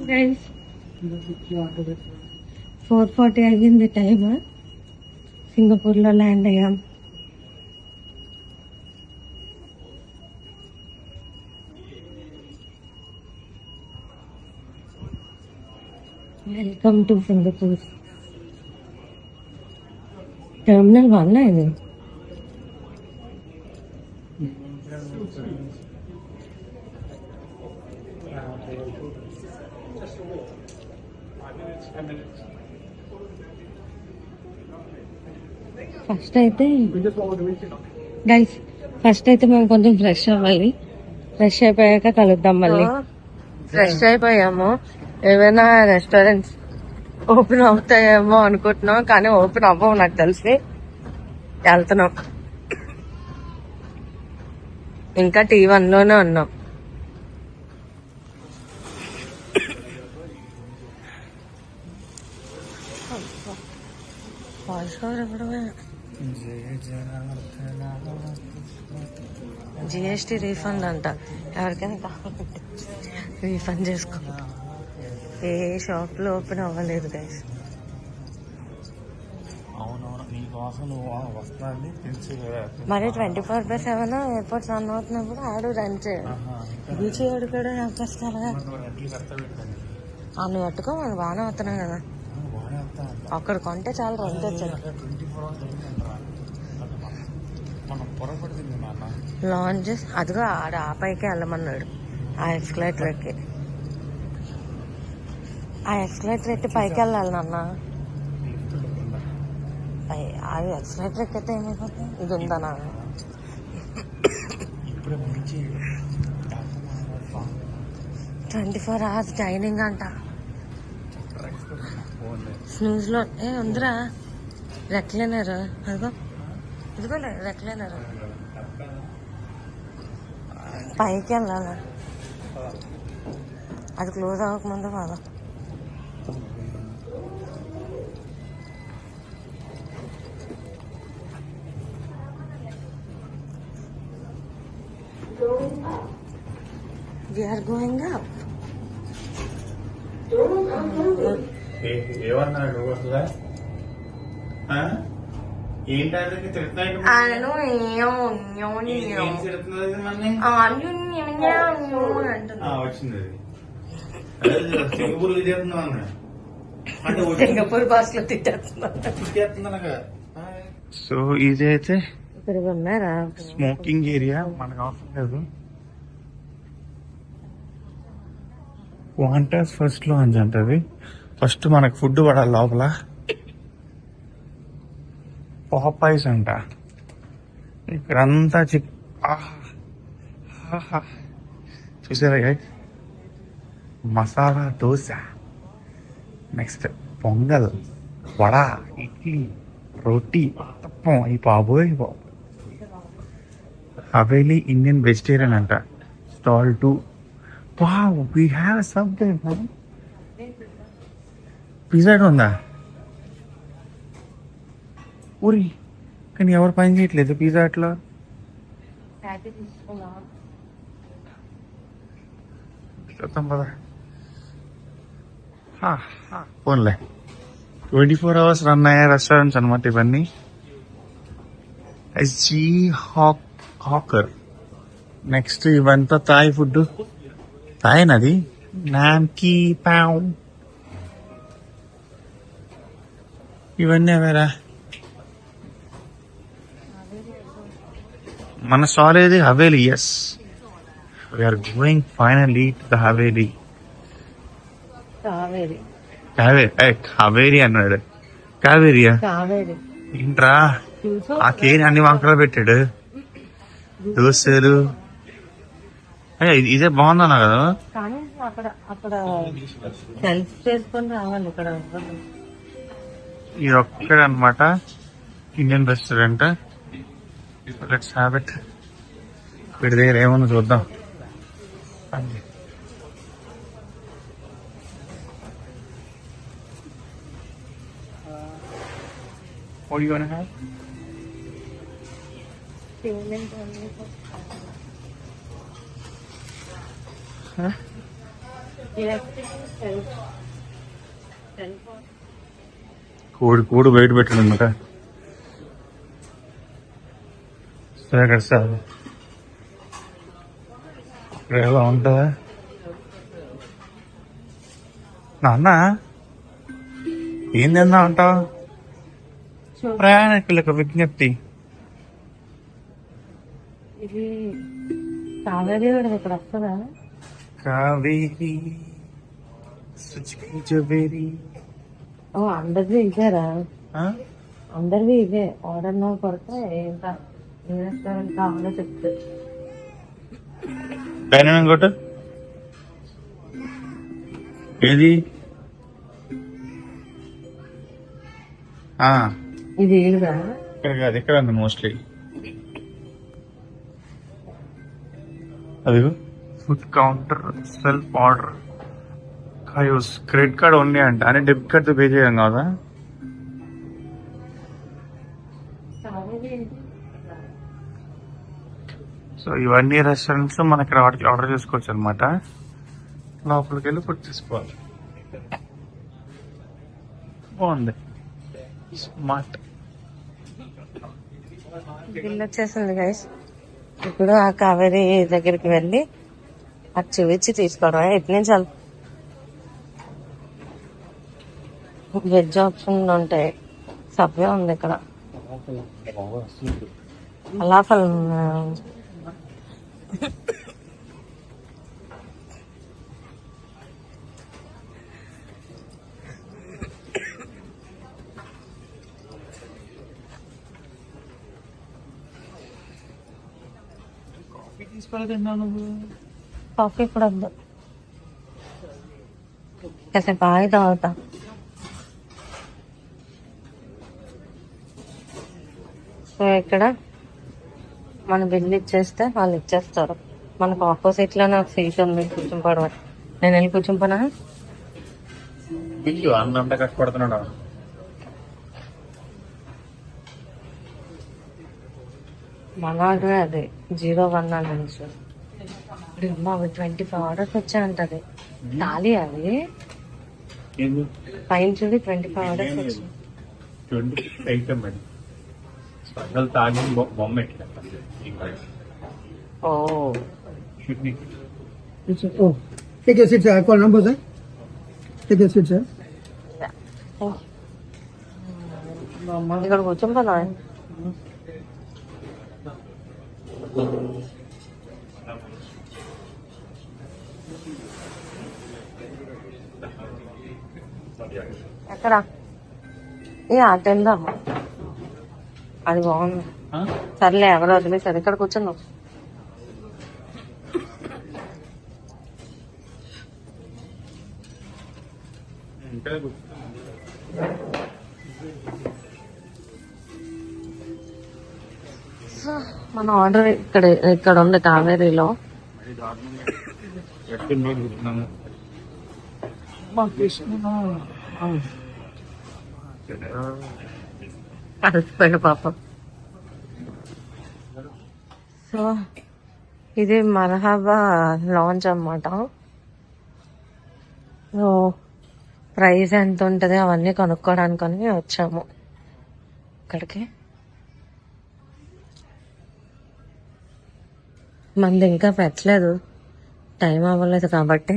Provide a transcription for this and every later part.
Guys 4:40 అయ్యింది time. సింగపూర్లో land అయ్యాం. Welcome to Singapore. టెర్మినల్ 1 ఇది. ఫస్ట్ అయితే మేము కొంచెం ఫ్రెష్ అవ్వాలి. ఫ్రెష్ అయిపోయాక కలుద్దాం మళ్ళీ. ఫ్రెష్ అయిపోయాము. ఏమైనా రెస్టారెంట్స్ ఓపెన్ అవుతాయేమో అనుకుంటున్నాం, కానీ ఓపెన్ అవ్వవు నాకు తెలిసి. వెళ్తున్నాం. ఇంకా T1 లోనే ఉన్నాం. GST రీఫండ్ అంట. ఎవరికైనా కావాలంటే రీఫండ్ చేసుకో. ఏ షాప్ లో ఓపెన్ అవ్వలేదు గైస్. మరి 24/7 ఎయిర్పోర్ట్స్ రన్ అవుతున్నప్పుడు ఆడు రన్ చేయడు. బీచ్ ఆడు కూడా వస్తారా? నువ్వు పట్టుకో, మనం బాగానే వస్తున్నాం కదా. అక్కడ కొంటే చాలా రెంట్ వచ్చాడు. లాంచెస్ అదిగో ఆడ ఆ పైకి వెళ్ళమన్నాడు. ఆ ఎక్స్కలేటర్ ఎక్కి పైకి వెళ్ళాలి నాన్న. అది ఎక్స్కలేటర్ ఎక్కితే ఏమైపోతుంది? ఇది ఉందా నాన్న? ట్వంటీ 24 hours డైనింగ్ అంట. స్నూజ్ లో ఉందిరా రెక్లైనర్. అదిగో ఇదిగో రెక్లైనర్. పైకి వెళ్ళాలి. అది క్లోజ్ అవ్వకముందు బాగా. We are going up. ఏమన్నాడు అసలు? వచ్చింది సింగపూర్ భాషలో తిట్టేస్తున్నా. సో ఇది అయితే ఇక్కడ ఉన్నారా స్మోకింగ్ ఏరియా. మనకు అవసరం లేదు. వాంటర్స్ ఫస్ట్ లో అని అంటది. ఫస్ట్ మనకు ఫుడ్ పడాలి లోపల. పాపాయిస్ అంట. ఇక్కడంతా చూసారా? మసాలా దోశ, నెక్స్ట్ పొంగల్, వడ, ఇడ్లీ, రోటీ, తప్పం. ఈ బాబోయ్ హవేలీ ఇండియన్ వెజిటేరియన్ అంట. Stall 2. Wow, we have something. Pizza ఉందా? ఊరి కానీ ఎవరు పని చేయట్లేదు పిజ్జా అట్లా. చూద్దాం పద. పోన్లే, 24 hours రన్ అయ్యే రెస్టారెంట్స్ అనమాట ఇవన్నీ. SG hawker. నెక్స్ట్ ఇవంతా థాయ్ ఫుడ్. థాయ్ నది నామ్కీ పావ్. ఇవన్నీ వేరా. మన స్టాల్ ఏది? Haveli. Yes, we're going finally to the Haveli. హవేరీ అన్నాడు. కావేరియా? ఏంట్రా ఆ కేని అన్ని వంకలు పెట్టాడు. దోశలు ఇదే బాగుందన్నా కదా. ఇది ఒక్కడే అనమాట Indian restaurant. Let's have it. వీడి దగ్గర ఏమన్నా చూద్దాం. What are you gonna have? Payment only for. Huh? కూడు బయట పెట్టండి అనమాట. సరే కదా సార్, ఇక్కడ ఎలా ఉంటుందా నాన్న? ఏం తిందా అంటావు? ప్రయాణికులకు విజ్ఞప్తి. ఇది కావేరీ కూడా ఇక్కడ వస్తుందా? కావేరి సుచివేరి. ఓ అందరిది ఇదేరా? అందరిది ఇదే. ఆర్డర్ నో కొడితే ఇంకా ఏ రెస్టారెంట్ కావాలో చెప్తే. డైనమిక్ హోటల్ ఏది? ఇది ఏదా? ఇక్కడ కాదు, ఇక్కడ ఉంది మోస్ట్లీ. అదిగో ఫుడ్ కౌంటర్, సెల్ఫ్ ఆర్డర్, కాయూస్, క్రెడిట్ కార్డ్ ఓన్లీ అంట. అని డెబిట్ కార్డ్ తో పే చేయడం కాదా? సో ఇవన్నీ రెస్టారెంట్స్ మనం ఇక్కడ ఆర్డర్ చేసుకోవచ్చు అనమాట. లోపలికి వెళ్ళి ఫుడ్ తీసుకోవాలి. బాగుంది, స్మార్ట్. బిల్ వచ్చేసింది గైస్. ఇప్పుడు ఆ కావేరీ దగ్గరికి వెళ్ళి అది చూపించి తీసుకోవడం. ఎటు నుంచి వెజ్ ఆప్షన్ ఉంటాయి. సబ్వే ఉంది ఇక్కడ. ఫలాఫల్ కాఫీ కూడా వద్దు, కాసేపు ఆగి తాగుతా. సో ఇక్కడ మన బిల్ ఇచ్చేస్తే వాళ్ళు ఇచ్చేస్తారు. మనకు ఆపోజిట్ లో నాకు సీట్ ఉంది కూర్చుంపడం. నేను వెళ్ళి కూర్చుంపనా? బిల్లు అన్నంత కష్టపడుతున్నాడు. మన ఆర్డర్ అదే 01 అని 25 ఆర్డర్స్ వచ్చాయంటది. ఖాళీ అది పైన చూడి 25 ఆర్డర్స్ వచ్చాయి. 26 ఐటమ్ అది. స్పెషల్ తాగి బొమ్మ ఎట్లా? ఓ Oh, take a seat, sir. I call number, sir. Take a seat, sir. ఇక్కడ కూర్చుంపనా? ఎక్కడ? ఏ అటు వెళ్దాం. అది బాగుంది. సర్లే ఎవరు వదిలేసారు. ఇక్కడ కూర్చున్నావు. సో మన ఆర్డర్ ఇక్కడ ఉంది కావేరీలో. అలసిపోయిన పాపం. సో ఇది మరహబా లాంచ్ అన్నమాట. సో ప్రైస్ ఎంత ఉంటుంది అవన్నీ కనుక్కోవడానికని వచ్చాము ఇక్కడికి. మంది ఇంకా పెట్టలేదు, టైం అవ్వలేదు కాబట్టి.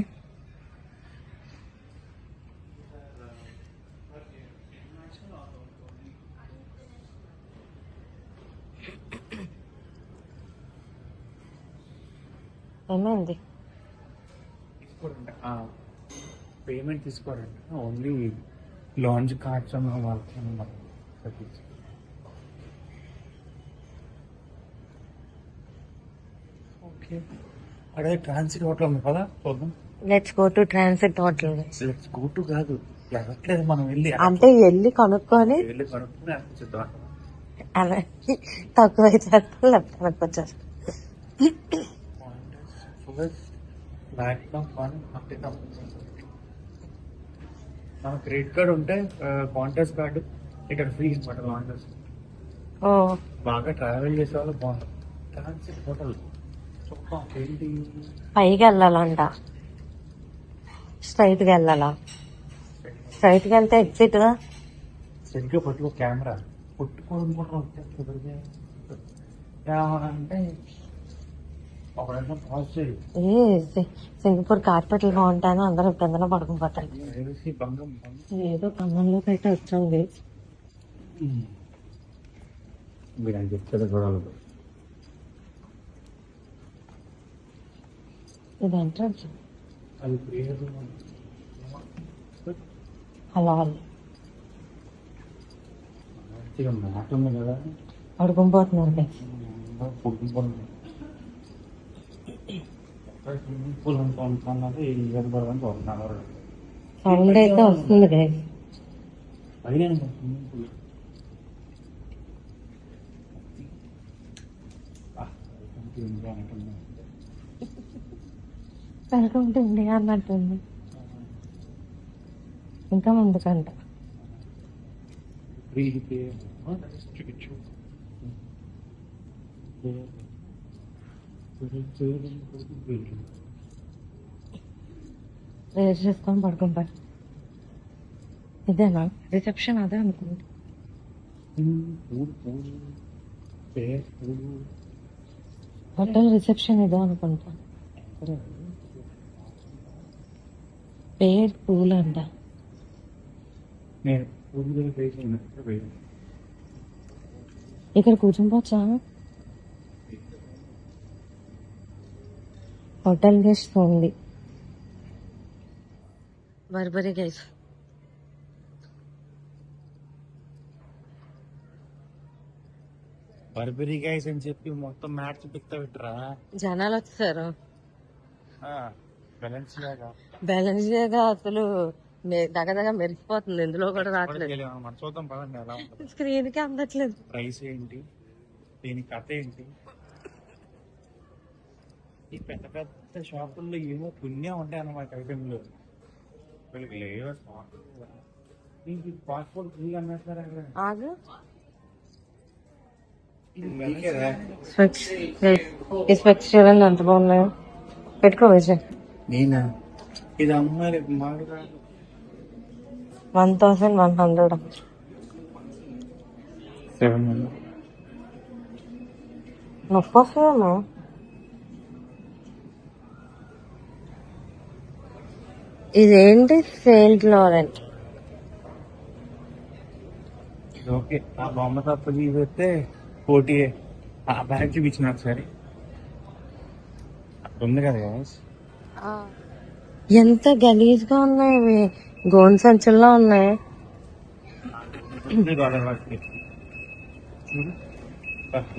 ఏమైంది? పేమెంట్ తీసుకోరంట, ఓన్లీ లాంచ్ కార్డ్స్ ఓకే. అదే ట్రాన్సిట్ హోటల్ ఉంది కదా, చూద్దాం. Let's go to transit hotel. Let's go to కాదు, వెళ్ళట్లేదు మనం. అంటే వెళ్ళి కనుక్కొని అనిపించుద్దాం. అలా తక్కువ అయితే లేకపోతే వచ్చేస్తాం. మన క్రెడిట్ కార్డ్ ఉంటే కాంటాక్ట్ కార్డు ఇక్కడ ఫ్రీ అనమాట. లాంచెస్ ఓ బాగా ట్రావెల్ చేసే వాళ్ళు బాగుంటుంది. ట్రాన్సిట్ హోటల్ ఏంటి? పైకి వెళ్ళాలంట. స్ట్రైట్ గా వెళ్ళాలా? స్ట్రైట్ గా వెళ్తే ఎగ్జిట్ గా. సరిగ్గా పట్టుకో కెమెరా పుట్టుకోవడం అంటే ఒకడంటే పాజ్ చేయి. సింగపూర్ కార్పెట్లు బాగుంటాయని అందరూ కిందన పడుకుని పోతారు. బంగం ఏదో ఖమ్మంలోకి అయితే వచ్చాం గైస్. మీరు అని చెప్తే చూడాలి. ఇది ఎంట్రన్స్. అది ప్రియర్ అలా మ్యాట్ ఉంది కదా, పడుకుని పోతున్నారు గైస్. స్విమ్మింగ్ పూల్ అనుకుంటున్నది ఇవ్వడానికి వస్తున్నారు. సౌండ్ అయితే వస్తుంది గైస్. పైన swimming pool welcome to India అన్నట్టుంది. ఇంకా ముందుకంట. రేస్ చేసుకొని పడుకుంటారు. ఇదేనా రిసెప్షన్? అదే అనుకుంటా. హోటల్ రిసెప్షన్ ఇదే అనుకుంటా. పేడ్ పూల్ అంట. ఇక్కడ కూర్చుంపోవచ్చా? హోటల్ గెస్ట్ ఉంది. Burberry guys. బర్బరీ గైస్ అని చెప్పి మొత్తం మ్యాచ్ చూపిస్తా పెట్టరా. జనాలు వచ్చారు. బ్యాలెన్స్ అసలు దగ్గర మెరిసిపోతుంది. ఇందులో కూడా రావట్లేదు. మనం చూద్దాం పదండి ఎలా ఉంటుంది. స్క్రీన్ కి అందట్లేదు. ప్రైస్ ఏంటి, దీని కథ ఏంటి? ఈ పెద్ద పెద్ద షాపుల్లో ఏమో పుణ్యం ఉంటాయి అన్నమాట ఐటెంలు. వీళ్ళకి లేవు. పాస్పోర్ట్ ఫ్రీ అన్నట్టు ఆగు. చూడండి ఎంత బాగున్నాయో. పెట్టుకో విజయ్. నేనా? ఇది అమ్మాయి మాకు 1100. 700. నొప్పి వస్తుందేమో. ఇదేంటి? Saint Laurent. ఓకే, ఆ బొమ్మ తప్ప తీస్తే పోటీ ఆ బ్యాగ్ చూపించిన ఒకసారి ఉంది కదా. ఎంత గలీజ్ గా ఉన్నాయి ఇవి. గోన్ సంచుల్లో ఉన్నాయి.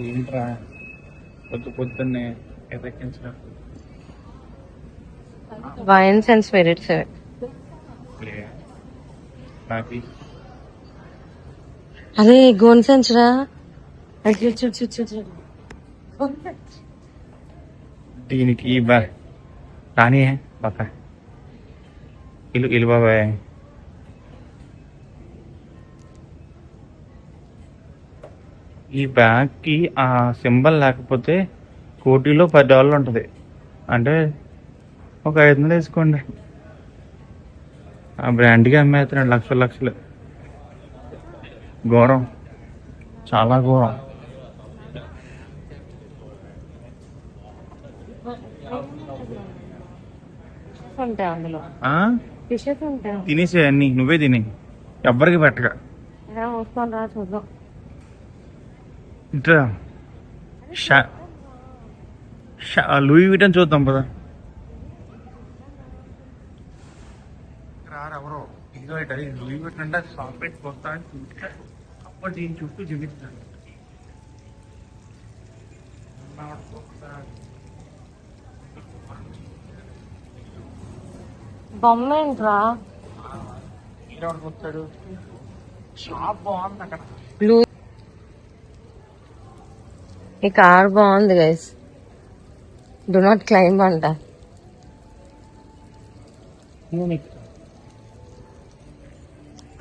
ఏంట్రా పొద్దున్నే ఎదక్కించిన వైన్స్ అండ్ స్పిరిట్స్. అదే గోన్ సంచురా. దీనికి రాని బాగా ఇల్లు బాబాయ్. ఈ బ్యాగ్ కి ఆ సింబల్ లేకపోతే కోటిలో $10 ఉంటుంది. అంటే ఒక 500 వేసుకోండి. ఆ బ్రాండ్కి అమ్మేస్తున్నాడు లక్షలు. ఘోరం, చాలా ఘోరం. ఉంటాయి అందులో. ఫిషెస్ ఉంటాయి. తినేసే అన్ని నువ్వే తినే, ఎవ్వరికి పెట్టక. వస్తాను రా చూద్దాం. ఇట్లా లూయి విటన్ చూద్దాం పదా. రారెవరో ఇదో లూయి విటన్ అంటే షాప్ పెట్టి వస్తా అని చూస్తే అప్పుడు దీని చుట్టూ చూపిస్తాను. బొమ్మ ఏంట్రా? వస్తాడు. షాప్ బాగుంది అక్కడ. ఈ కార్ బాగుంది గైస్. డు నాట్ క్లైంబ్ అంట.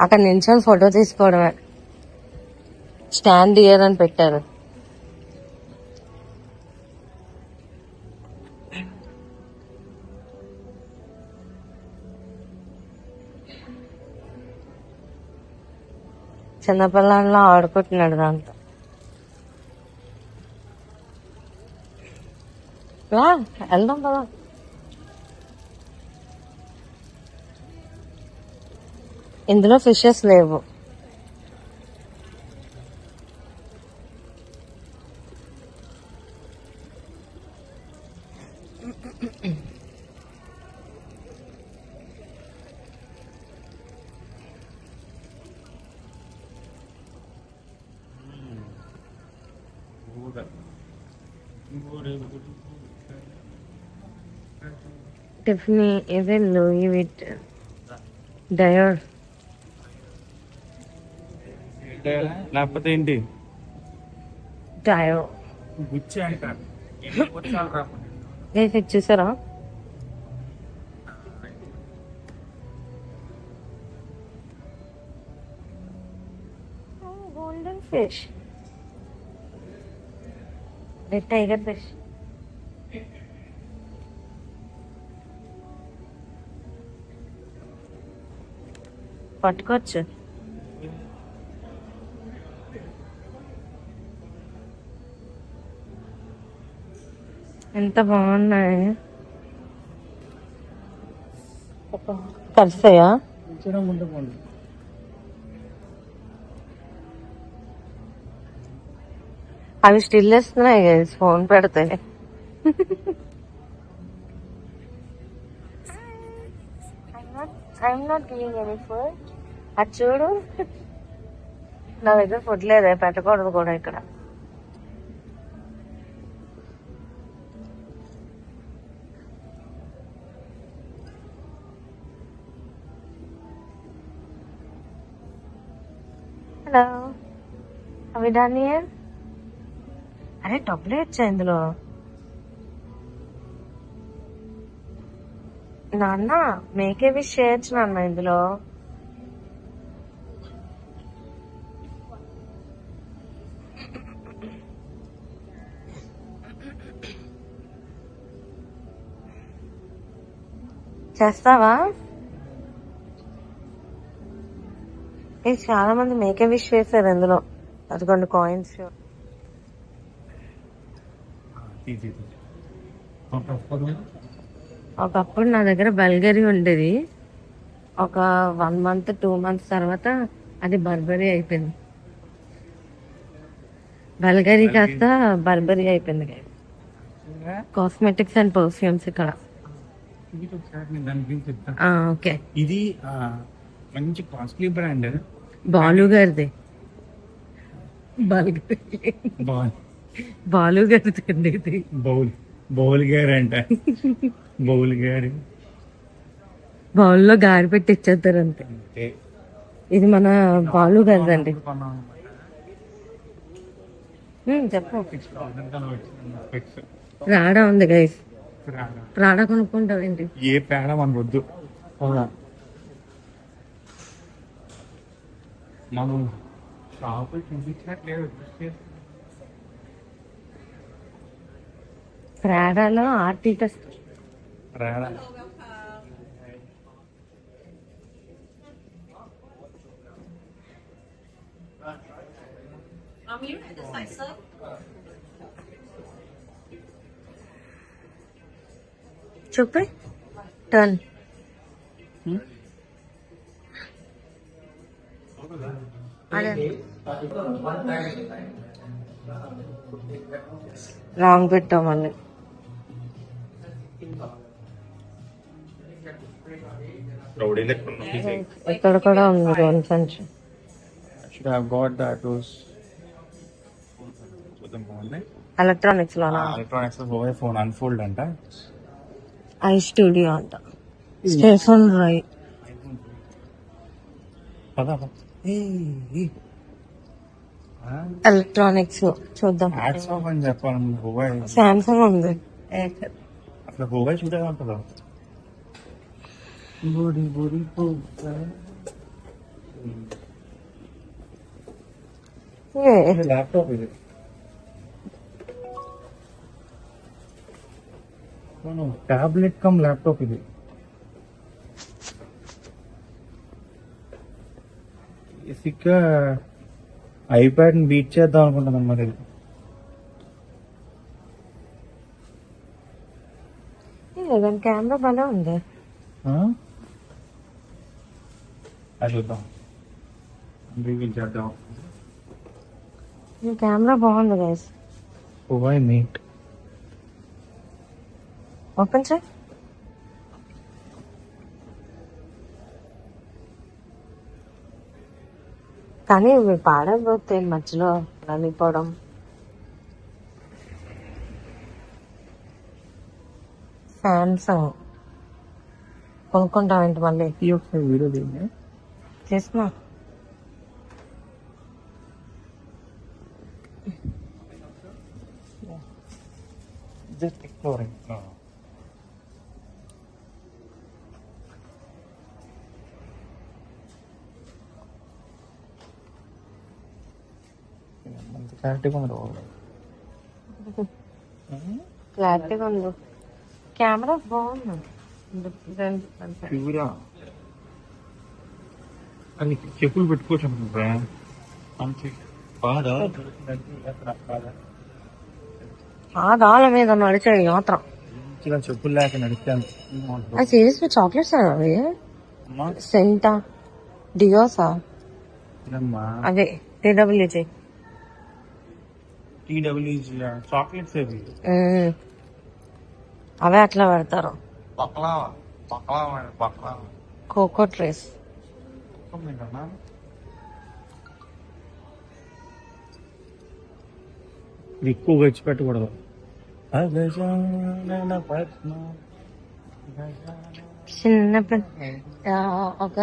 అక్కడ నిల్చొని ఫోటో తీసుకోవడమే. స్టాండ్ ఇయర్ అని పెట్టారు. చిన్నపిల్లల్లో ఆడుకుంటున్నాడు దాంతో. వెళ్దాం కదా. ఇందులో ఫిషెస్ లేవు. టిఫినీ ఇది లూయి విట్ డయోర్. లేకపోతే ఏంటి డయో గుచ్చి అంటారు. ఇది చూసారా? Golden fish, tiger fish. పట్టుకోవచ్చు. ఎంత బాగున్నాయి. కలిసాయా? అవి స్టిల్ వేస్తున్నాయి ఫోన్ పెడితే. I'm not giving any food. అది చూడు, నా దగ్గర ఫుడ్ లేదే, పెట్టకూడదు కూడా ఇక్కడ. హలో, అవి డానియల్. అరే డబ్బులే వచ్చాయి ఇందులో. నాన్న మేకే విష్ చేయొచ్చు నాన్న ఇందులో. చేస్తావా? ఇది చాలా మంది మేకే విష్ చేశారు ఇందులో. అదిగోండి కాయిన్స్. ఒకప్పుడు నా దగ్గర బల్గరీ ఉండేది. ఒక 1 month 2 months తర్వాత అది బర్బరీ అయిపోయింది. బల్గరీ కాస్త బర్బరీ అయిపోయింది. కాస్మెటిక్స్ అండ్ పర్ఫ్యూమ్స్ ఇక్కడ. ఓకే, ఇది మంచి కాస్ట్లీ బ్రాండ్. బాలు గారిది. బాలు గారిది అండి ఇది. బౌల్ గారు అంట. బౌల్ గారు బౌల్లో గారి పెట్టి ఇచ్చేస్తారు అంతే. ఇది మన బాలు గారిదండి. చెప్పు. రాడా ఉంది గైస్. రాడా కొనుక్కుంటావు ఏంటి? ఏ పేడ మనకు వద్దు. మనం షాపు చూపించినట్లేదు. ప్రాడాలో ఆర్టిస్ట్. రాడా చూపి టర్న్. అదే రాంగ్ పెట్టాం మళ్ళీ. ఇక్కడ కూడా ఉంది రోన్ సంచి. ఎలక్ట్రానిక్స్ లోనా? ఫోన్ అన్ఫోల్డ్ అంట. ఐ స్టూడియో అంట. స్టేషన్ రై. ఎలక్ట్రానిక్స్ చూద్దాం. చెప్పాలి. సామ్సంగ్ ఉంది. అసలు హోవై చూడాలంటారా? ల్యాప్టాప్ ఇది. టాబ్లెట్ కమ్ ల్యాప్టాప్ ఇది. బేసిక్గా ఐప్యాడ్ బీట్ చేద్దాం అనుకుంటున్నాను మరి. దాని కెమెరా బాగా ఉంది. అది చూద్దాం, రివీల్ చేద్దాం. కెమెరా బాగుంది గైస్. వై మీట్ ఓపెన్ చేయి. కానీ ఇవి పాడైపోతే మధ్యలో నలిపోవడం. సామ్సంగ్ కొనుక్కుంటామేంటి మళ్ళీ? ఈ ఒకసారి వీడియో తీయండి. చేస్తున్నా. Just exploring. మంచి క్లారిటీగా ఉంది. క్లారిటీగా ఉంది. కెమెరా బాగుంది. ప్యూరా అది చెప్పులు పెట్టుకోవచ్చు అనుకుంటా. అంతే బాగా ఆ దాల మీద నడిచే మాత్రం ఇలా చెప్పులు లేక నడిచాను. అది సీరియస్లీ చాక్లెట్స్ అవి సెంటా డియోసా అదే టీడబ్ల్యూజీ చాక్లెట్స్ అవి అవే అట్లా పెడతారు. పక్కలా పక్కలా పక్కలా కోకో ట్రేస్. ఇది ఎక్కువగా ఇచ్చి పెట్టకూడదు. చిన్నప్పుడు ఒక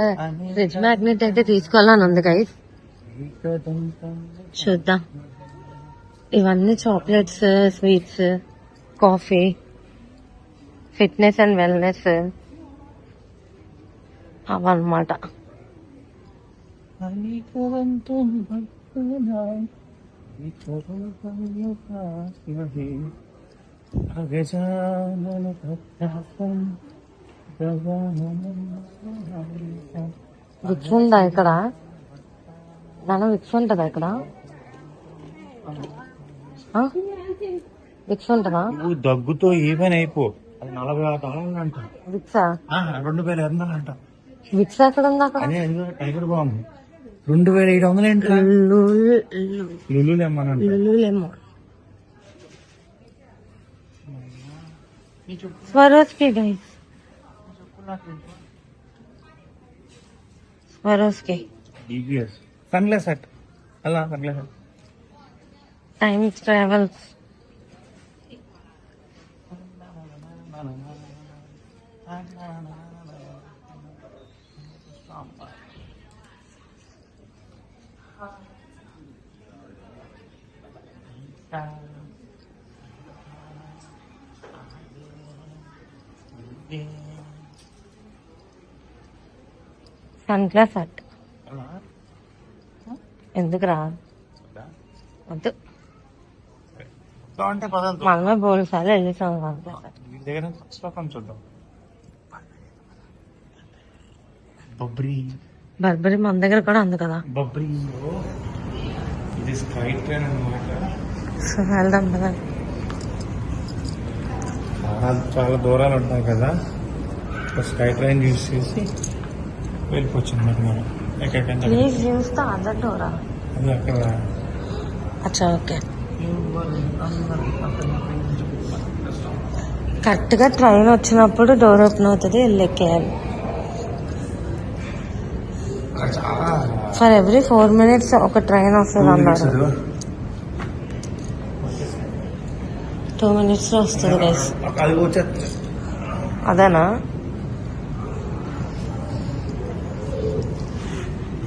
ఫ్రిడ్జ్ మ్యాగ్నెట్ అయితే తీసుకోవాలని ఉంది గైస్. చూద్దాం. ఇవన్నీ chocolates, sweets, coffee, fitness and wellness అవన్నమాట. విక్స్ ఉందా ఇక్కడ? విక్స్ ఉంటదా ఇక్కడ? విక్స్ ఉంటదా? నువ్వు దగ్గుతో ఏమైనా అయిపో. అది $40 అంట. విక్సా? 2,500 అంట. విక్స్ ఎక్కడ ఉంది అక్కడ? అదే టైగర్ బాంబు 2,700 ఏంటి? లులులేమోనంట. లులులేమో. Swarovski guys, Swarovski DBS sunglass set. అలా sunglass set. Time travels. Sunglass set ఎందుకురా? వద్దు. అంటే పదార్థం మనమే బోల్ సార్లు వెళ్ళేసాం. సన్ గ్లాస్ సెట్ వీడి దగ్గర పుస్తకం చూద్దాం. బబ్రీ బర్బరీ మన దగ్గర కూడా ఉంది కదా. బబ్రీలో ఇది స్కై ట్రైన్ అన్నమాట. సో వెళ్దాం కదా. చాలా దూరాలు ఉంటాయి కదా, స్కై ట్రైన్ యూజ్ చేసి వెళ్ళిపోవచ్చు అన్నమాట మనం ఎక్కడికైనా. Please use the other door. అది అక్కడ. అచ్చా ఓకే. కరెక్ట్ గా ట్రైన్ వచ్చినప్పుడు డోర్ ఓపెన్ అవుతుంది, వెళ్ళెక్కేయాలి. ఫర్ ఎవ్రీ 4 minutes ఒక ట్రైన్ వస్తుంది అన్నారు. 2 minutes లో వస్తుంది గైస్. అది వచ్చేది. అదేనా?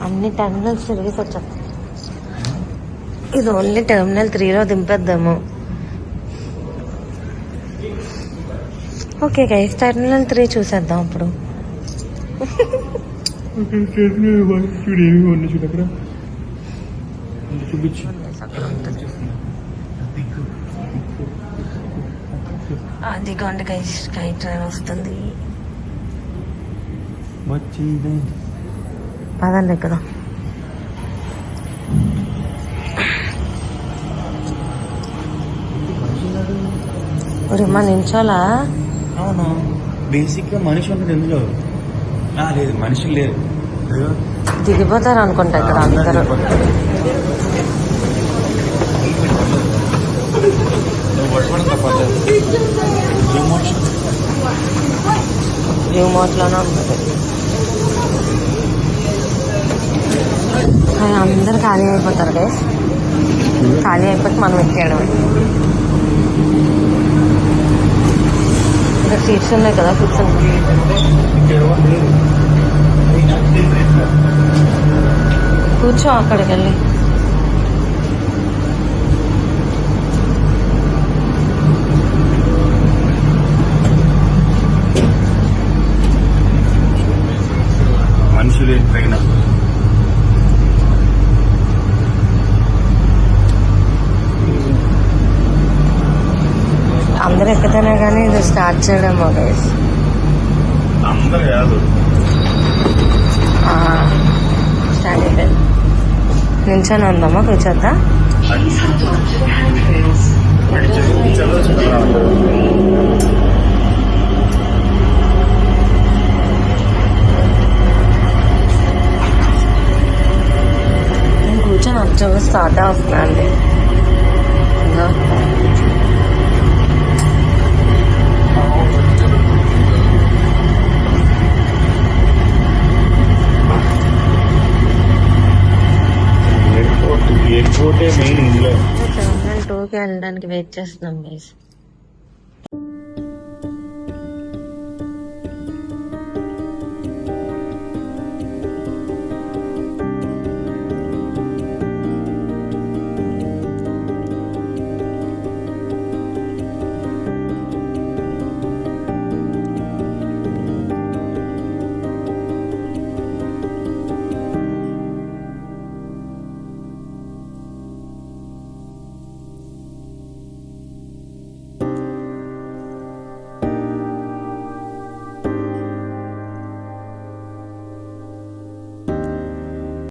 అన్ని టెర్మినల్స్ తిరిగి వచ్చాం. ఇది ఓన్లీ టెర్మినల్ 3లో దింపేద్దాము. ఓకే గైస్, టెర్మినల్ 3 చూసేద్దాం అప్పుడు. చూపించు. అదిగోండి గైస్, స్కై ట్రైన్ వస్తుంది. పదండి ఇక్కడ. మా నించోలా అవును బేసిక్ గా మనిషి ఉంటుంది ఎందులో లేదు మనుషులు లేరు దిగిపోతారు అనుకుంటా ఇక్కడ అందరూ. రిమోట్ లోనే ఉంటుంది. కానీ అందరు ఖాళీ అయిపోతారు గైస్. ఖాళీ అయిపోతే మనం ఎక్కాడు. ఇక్కడ సీట్స్ ఉన్నాయి కదా, కూర్చొని కూర్చో అక్కడికి వెళ్ళి. మనుషులు ట్రైన్ అందరు ఎక్కతేనే కానీ ఇది స్టార్ట్ చేయడమో గైస్. అందరు కాదు స్టార్ట్ అయిపోయింది. నిల్చొని ఉందామా, కూర్చోద్దా? నేను కూర్చొని వచ్చాము, స్టార్ట్ అవుతున్నా అండి. ఎయిర్పోర్టే మెయిన్ ఇంట్లో. టెర్మినల్ 2కి వెళ్ళడానికి వెయిట్ చేస్తున్నాం గైస్.